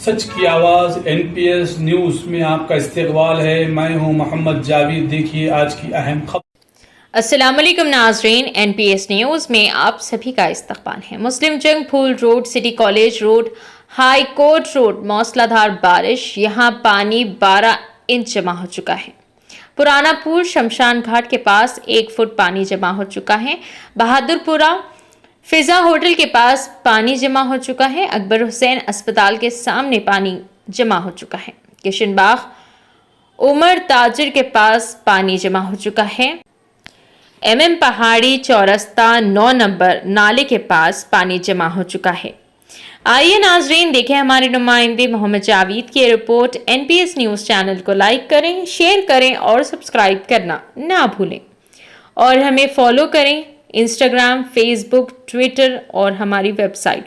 सच की आवाज NPS news में आपका इस्तकबाल है। मैं हूं मोहम्मद जावेद। देखिए आज की अहम खबर। अस्सलाम वालेकुम नाज़रीन, NPS न्यूज़ में आप सभी का इस्तकबाल है। मुस्लिम जंग फूल road, city college road, high court road मौसलाधार बारिश, यहाँ पानी 12 इंच जमा हो चुका है। पुराना पुल शमशान घाट के पास 1 फुट पानी जमा हो चुका है। बहादुरपुरा फिजा होटल के पास पानी जमा हो चुका है। अकबर हुसैन अस्पताल के सामने पानी जमा हो चुका है। किशनबाग उमर ताजिर के पास पानी जमा हो चुका है। MM पहाड़ी चौरस्ता 9 नंबर नाले के पास पानी जमा हो चुका है। आइए नाजरीन देखें हमारे नुमाइंदे मोहम्मद जावेद की रिपोर्ट। NPS न्यूज़ चैनल को लाइक करें, शेयर करें और सब्सक्राइब करना ना भूलें और हमें फॉलो करें इंस्टाग्राम, फेसबुक, ट्विटर और हमारी वेबसाइट